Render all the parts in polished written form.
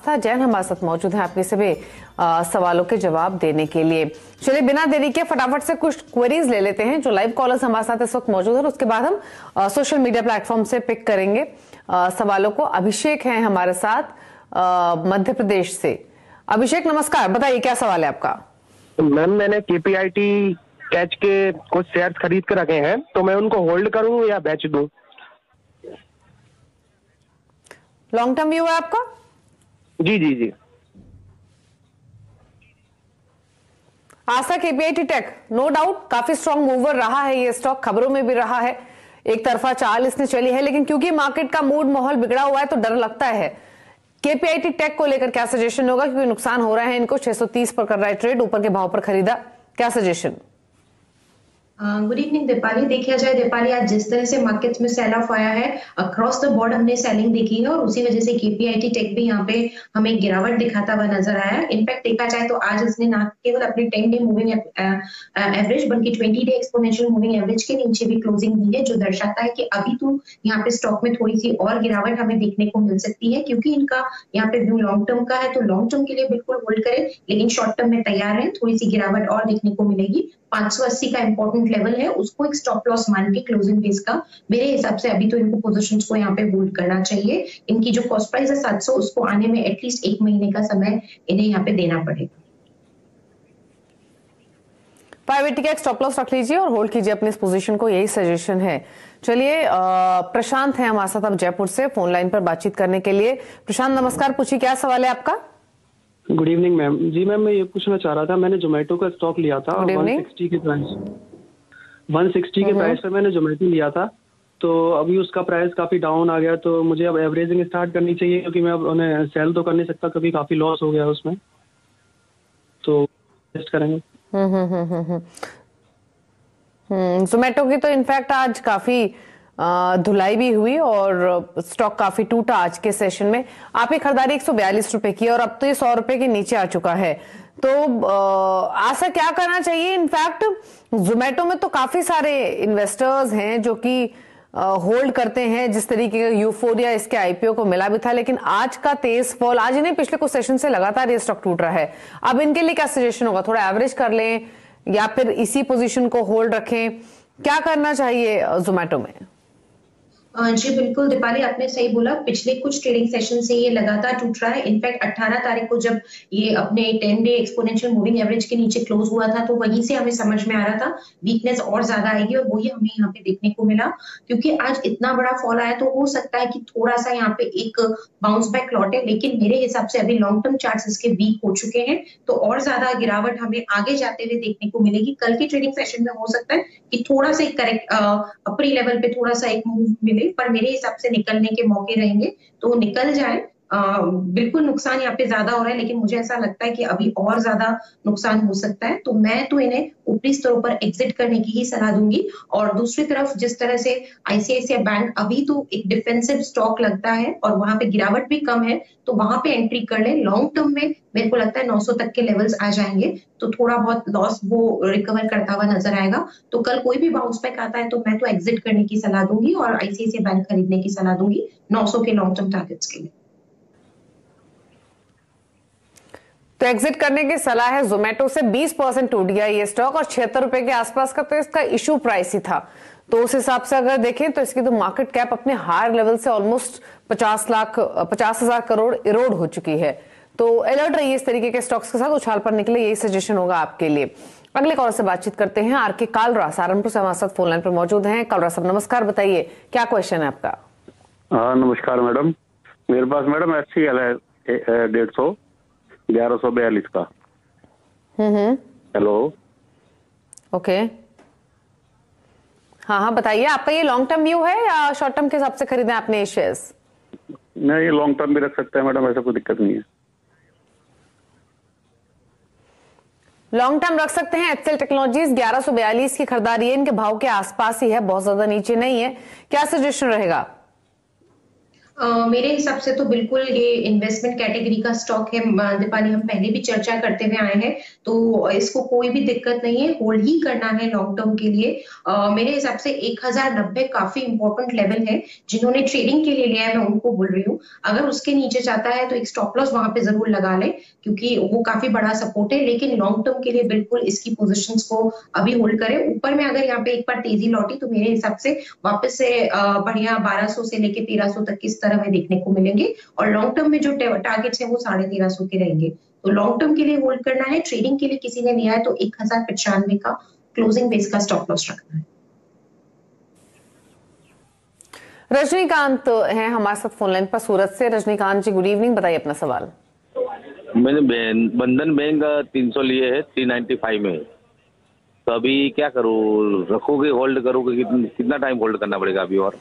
जैन हमारे साथ मौजूद हैं अपने सभी सवालों के जवाब देने के लिए। चलिए बिना देरी के फटाफट से कुछ क्वेरीज ले लेते हैं जो लाइव कॉलर्स हमारे साथ इस वक्त मौजूद है, और उसके बाद हम सोशल मीडिया प्लेटफॉर्म से पिक करेंगे सवालों को। अभिषेक हैं हमारे साथ मध्य प्रदेश से। अभिषेक नमस्कार, बताइए क्या सवाल है आपका। मैम मैंने KPIT कैच के कुछ शेयर खरीद कर रखे हैं, तो मैं उनको होल्ड करूं या बेच दूं? लॉन्ग टर्म व्यू है आपका? जी जी जी। आशा KPIT टेक नो डाउट काफी स्ट्रॉन्ग मूवर रहा है ये स्टॉक, खबरों में भी रहा है, एक तरफा चाल इसने चली है, लेकिन क्योंकि मार्केट का मूड माहौल बिगड़ा हुआ है तो डर लगता है। KPIT टेक को लेकर क्या सजेशन होगा, क्योंकि नुकसान हो रहा है इनको, 630 पर कर रहा है ट्रेड, ऊपर के भाव पर खरीदा, क्या सजेशन? Good evening Deepali. देखा जाए दीपाली, आज जिस तरह से मार्केट्स में सेल ऑफ आया है, अक्रॉस द बोर्ड हमने सेलिंग देखी है और उसी वजह से KPIT टेक भी यहाँ पे हमें गिरावट दिखाता हुआ नजर आया है। इनफैक्ट देखा जाए तो आज इसने ना केवल अपनी 10 डे मूविंग एवरेज बल्कि 20 डे एक्सपोनेंशियल मूविंग एवरेज के नीचे भी क्लोजिंग दी है, जो दर्शाता है कि अभी तो यहाँ पे स्टॉक में थोड़ी सी और गिरावट हमें देखने को मिल सकती है। क्योंकि इनका यहाँ पे व्यू लॉन्ग टर्म का है तो लॉन्ग टर्म के लिए बिल्कुल होल्ड करें, लेकिन शॉर्ट टर्म में तैयार है, थोड़ी सी गिरावट और देखने को मिलेगी। 580 का इंपॉर्टेंट लेवल है, उसको एक स्टॉप लॉस मान के क्लोजिंग बेस का मेरे हिसाब से अभी तो इनको पोजीशंस को यहाँ पे होल्ड करना चाहिए। इनकी जो कॉस्ट प्राइस है 700, उसको आने में एटलीस्ट 1 महीने का समय इन्हें यहाँ पे देना पड़ेगा। प्राइवेट का एक स्टॉप लॉस रख लीजिए और होल्ड कीजिए अपनी इस पोजीशन को, यही सजेशन है। चलिए प्रशांत है हमारे साथ अब जयपुर से फोन लाइन पर बातचीत करने के लिए। प्रशांत नमस्कार, पूछिए क्या सवाल है आपका। Good evening ma'am. जी मैम, मैं ये पूछना चाह रहा था, मैंने जोमेटो का स्टॉक लिया था 160 के प्राइस पे मैंने जोमेटो लिया था, तो अभी उसका प्राइस काफी डाउन आ गया, तो मुझे अब एवरेजिंग स्टार्ट करनी चाहिए, क्योंकि मैं अब उन्हें सेल तो कर नहीं सकता क्योंकि काफी लॉस हो गया उसमें, तो इन्वेस्ट करेंगे। जोमेटो की तो इनफैक्ट आज काफी धुलाई भी हुई और स्टॉक काफी टूटा आज के सेशन में। आपकी खरीदारी 142 रुपए की और अब तो ये 100 रुपए के नीचे आ चुका है, तो आशा क्या करना चाहिए? इनफैक्ट जोमेटो में तो काफी सारे इन्वेस्टर्स हैं जो कि होल्ड करते हैं, जिस तरीके का यूफोरिया इसके IPO को मिला भी था, लेकिन आज का तेज फॉल, आज नहीं पिछले कुछ सेशन से लगातार ये स्टॉक टूट रहा है। अब इनके लिए क्या सजेशन होगा? थोड़ा एवरेज कर लें या फिर इसी पोजीशन को होल्ड रखें, क्या करना चाहिए जोमेटो में? जी बिल्कुल दीपाली, आपने सही बोला, पिछले कुछ ट्रेडिंग सेशन से ये लगातार टूट रहा है। इनफैक्ट 18 तारीख को जब ये अपने 10 डे एक्सपोनेंशियल मूविंग एवरेज के नीचे क्लोज हुआ था, तो वहीं से हमें समझ में आ रहा था वीकनेस और ज्यादा आएगी, और वही हमें यहाँ पे देखने को मिला। क्योंकि आज इतना बड़ा फॉल आया तो हो सकता है कि थोड़ा सा यहाँ पे एक बाउंस बैक लौटे, लेकिन मेरे हिसाब से अभी लॉन्ग टर्म चार्ट्स इसके वीक हो चुके हैं, तो और ज्यादा गिरावट हमें आगे जाते हुए देखने को मिलेगी। कल की ट्रेडिंग सेशन में हो सकता है कि थोड़ा सा करेक्ट अपरी लेवल पे थोड़ा सा एक मूव मिले, पर मेरे हिसाब से निकलने के मौके रहेंगे तो निकल जाए। बिल्कुल नुकसान यहाँ पे ज्यादा हो रहा है, लेकिन मुझे ऐसा लगता है कि अभी और ज्यादा नुकसान हो सकता है, तो मैं तो इन्हें ऊपरी स्तरों पर एग्जिट करने की ही सलाह दूंगी। और दूसरी तरफ जिस तरह से ICICI बैंक अभी तो एक डिफेंसिव स्टॉक लगता है और वहां पे गिरावट भी कम है, तो वहां पे एंट्री कर ले। लॉन्ग टर्म में मेरे को लगता है 900 तक के लेवल्स आ जाएंगे, तो थोड़ा बहुत लॉस वो रिकवर करता हुआ नजर आएगा। तो कल कोई भी बाउंस बैक आता है तो मैं तो एग्जिट करने की सलाह दूंगी और ICICI बैंक खरीदने की सलाह दूंगी 900 के लॉन्ग टर्म टारगेट्स के लिए। तो एग्जिट करने की सलाह है। जोमेटो से 20% टूट गया ये स्टॉक और 76 रुपए के आसपास का तो इसका इशू प्राइस ही था, तो उस हिसाब से अगर देखें तो इसकी तो मार्केट कैप अपने हायर लेवल से ऑलमोस्ट 50,000 करोड़ इरोड हो चुकी है। तो अलर्ट रहिए इस तरीके के स्टॉक्स के साथ, उछाल पर निकले, यही सजेशन होगा आपके लिए। अगले कॉलर से बातचीत करते हैं। RK कालरा सहारनपुर से हमारे साथ फोन लाइन पर मौजूद हैं। कालरा साहब नमस्कार, बताइए क्या क्वेश्चन है आपका। नमस्कार मैडम, मेरे पास मैडम HCL है 150 1142 का। हेलो, ओके, हाँ बताइए, आपका ये लॉन्ग टर्म व्यू है या शॉर्ट टर्म के हिसाब से खरीदे आपने ये शेयर्स? नहीं, ये लॉन्ग टर्म भी रख सकते हैं मैडम, ऐसा कोई दिक्कत नहीं है। लॉन्ग टर्म रख सकते हैं। HCL टेक्नोलॉजीज 1142 की खरीदारी है, इनके भाव के आसपास ही है, बहुत ज्यादा नीचे नहीं है, क्या सजेशन रहेगा? मेरे हिसाब से तो बिल्कुल ये इन्वेस्टमेंट कैटेगरी का स्टॉक है दीपाली, हम पहले भी चर्चा करते हुए आए हैं, तो इसको कोई भी दिक्कत नहीं है, होल्ड ही करना है लॉन्ग टर्म के लिए। मेरे हिसाब से 1090 काफी इंपॉर्टेंट लेवल है। जिन्होंने ट्रेडिंग के लिए लिया है मैं उनको बोल रही हूँ, अगर उसके नीचे जाता है तो एक स्टॉप लॉस वहां पे जरूर लगा ले, क्योंकि वो काफी बड़ा सपोर्ट है। लेकिन लॉन्ग टर्म के लिए बिल्कुल इसकी पोजिशंस को अभी होल्ड करें। ऊपर में अगर यहाँ पे एक बार तेजी लौटी तो मेरे हिसाब से वापस से बढ़िया 1200 से लेके 1300 तक किस तरह में देखने को मिलेंगे, और लॉन्ग टर्म में जो टारगेट्स हैं वो 1350 के रहेंगे। तो लॉन्ग टर्म के लिए होल्ड करना है। ट्रेडिंग के लिए किसी ने लिया है तो 1095 का क्लोजिंग बेस का स्टॉप लॉस रखना है। रजनीकांत हैं हमारे साथ फोन लाइन पर सूरत से। रजनीकांत जी गुड इवनिंग, बताइए अपना सवाल। मैंने बंधन बैंक 300 लिए है, 395 में, तो अभी क्या करूँ, रखोगे होल्ड करोगे, कितना टाइम होल्ड करना पड़ेगा अभी? और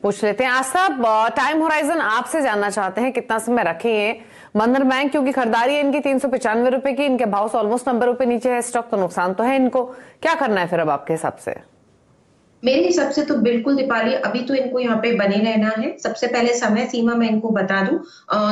पूछ लेते हैं। आज साहब टाइम होराइजन आपसे जानना चाहते हैं, कितना समय रखें ये बंधन बैंक, क्योंकि खरीदारी है इनकी 395 रुपए की, इनके भाव से ऑलमोस्ट 90 रुपए नीचे है स्टॉक, तो नुकसान तो है इनको। क्या करना है फिर अब आपके हिसाब से? मेरे हिसाब से तो बिल्कुल दीपाली, अभी तो इनको यहाँ पे बने रहना है। सबसे पहले समय सीमा मैं इनको बता दूं,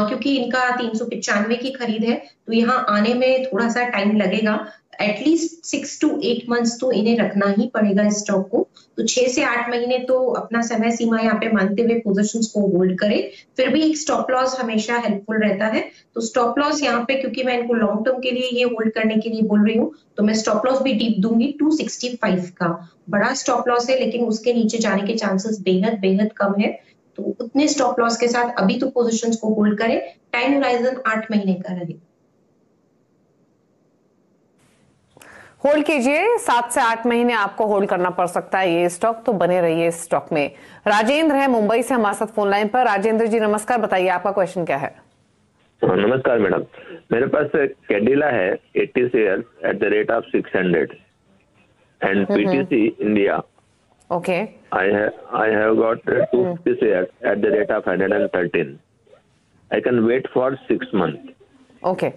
क्योंकि इनका 395 की खरीद है, तो यहाँ आने में थोड़ा सा टाइम लगेगा। एटलीस्ट 6 to 8 मंथ्स तो इन्हें रखना ही पड़ेगा इस स्टॉक को। तो 6 से 8 महीने तो अपना समय सीमा यहाँ पे मानते हुए पोजीशंस को होल्ड करें। फिर भी एक स्टॉप लॉस हमेशा हेल्पफुल रहता है। तो स्टॉप लॉस यहाँ पे, क्योंकि मैं इनको लॉन्ग टर्म के लिए ये होल्ड करने के लिए बोल रही हूँ, तो मैं स्टॉप लॉस भी डीप दूंगी 265 का। बड़ा स्टॉप लॉस है, लेकिन उसके नीचे जाने के चांसेस बेहद बेहद कम है। तो उतने स्टॉप लॉस के साथ अभी तो पोजीशंस को होल्ड करें। टाइम होराइजन 8 महीने का रहे। होल्ड कीजिए, 7 से 8 महीने आपको होल्ड करना पड़ सकता है ये स्टॉक, तो बने रहिए इस स्टॉक में। राजेंद्र है मुंबई से हमारे साथ फोन लाइन पर। राजेंद्र जी नमस्कार, बताइए आपका क्वेश्चन क्या है? नमस्कार मैडम, मेरे पास कैडिला है 80 share at the rate of 600 and PTC India. Okay, I have got 250 shares at the rate of 113. I can wait for 6 months. Okay.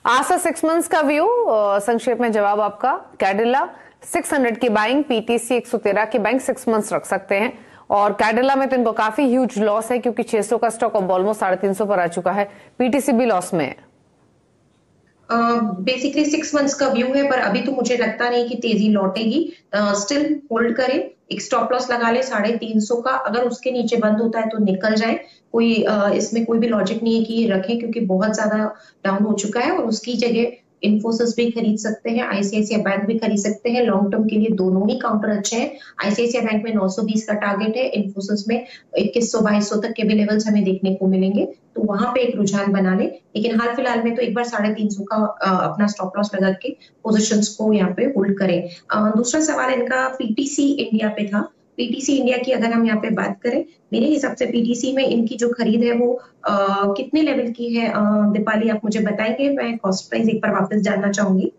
Asha 6 months का व्यू, संक्षेप में जवाब आपका। कैडिला 600 की बाइंग, पीटीसी 113 की बाइंग 6 मंथ्स रख सकते हैं। और कैडिला में तो इनको काफी ह्यूज लॉस है, क्योंकि 600 का स्टॉक अब ऑलमोस्ट 350 पर आ चुका है। पीटीसी भी लॉस में है। बेसिकली 6 मंथ्स का व्यू है, पर अभी तो मुझे लगता नहीं कि तेजी लौटेगी। स्टिल होल्ड करें, एक स्टॉप लॉस लगा ले 350 का। अगर उसके नीचे बंद होता है तो निकल जाए। कोई इसमें कोई भी लॉजिक नहीं है कि ये रखें, क्योंकि बहुत ज्यादा डाउन हो चुका है। और उसकी जगह इन्फोसिस भी खरीद सकते हैं, आईसीआईसीआई बैंक भी खरीद सकते हैं। लॉन्ग टर्म के लिए दोनों ही काउंटर अच्छे हैं। आईसीआईसीआई बैंक में 920 का टारगेट है, इन्फोसिस में 2100-2200 तक के भी लेवल्स हमें देखने को मिलेंगे, तो वहां पे एक रुझान बना ले। लेकिन हाल फिलहाल में तो एक बार 350 का अपना स्टॉप लॉस लगा के पोजीशंस को यहाँ पे होल्ड करें। दूसरा सवाल इनका पीटीसी इंडिया पे था। पीटीसी इंडिया की अगर हम यहाँ पे बात करें, मेरे हिसाब से पीटीसी में इनकी जो खरीद है वो कितने लेवल की है दीपाली, आप मुझे बताएंगे? मैं कॉस्ट प्राइस एक बार वापस जानना चाहूंगी।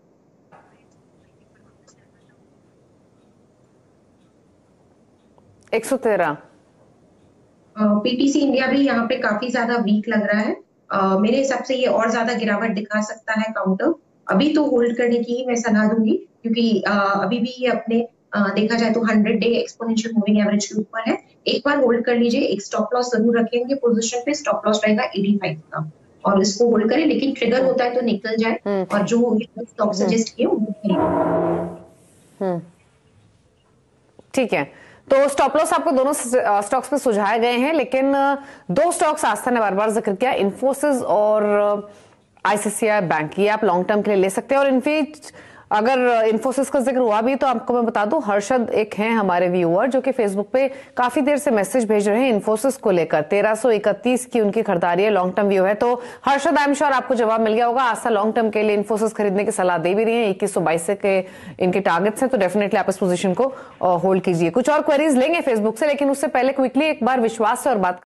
$113। पीटीसी इंडिया भी यहाँ पे काफी ज्यादा वीक लग रहा है। मेरे हिसाब से ये और ज्यादा गिरावट दिखा सकता है काउंटर। अभी तो होल्ड करने की ही मैं सलाह दूंगी, क्योंकि अभी भी ये अपने देखा जाए तो 100 डे एक्सपोनेंशियल मूविंग एवरेज के ऊपर है। एक बार होल्ड कर लीजिए, एक स्टॉप लॉस जरूर रखेंगे पोजीशन पे। स्टॉप लॉस रहेगा 85 का, और इसको होल्ड करें। लेकिन ट्रिगर होता है तो निकल जाए, और जो स्टॉक सजेस्ट किए वो खरीदें। ठीक है, तो स्टॉप लॉस आपको दोनों स्टॉक्स पे सुझाए गए हैं, लेकिन 2 स्टॉक्स आस्था ने बार बार जिक्र किया, इन्फोसिस और आईसीआईसीआई बैंक। ये आप लॉन्ग टर्म के लिए ले सकते हैं। और इनफैक्ट अगर इन्फोसिस का जिक्र हुआ भी, तो आपको मैं बता दूं, हर्षद एक हैं हमारे व्यूअर जो कि फेसबुक पे काफी देर से मैसेज भेज रहे हैं इन्फोसिस को लेकर। 1331 की उनकी खरीदारी है, लॉन्ग टर्म व्यू है। तो हर्षद, आई एम श्योर आपको जवाब मिल गया होगा। आस्था लॉन्ग टर्म के लिए इन्फोसिस खरीदने की सलाह दे भी रही है। 2122 के इनके टारगेट्स हैं, तो डेफिनेटली आप इस पोजीशन को होल्ड कीजिए। कुछ और क्वेरीज लेंगे फेसबुक से, लेकिन उससे पहले क्विकली एक बार विश्वास से और बात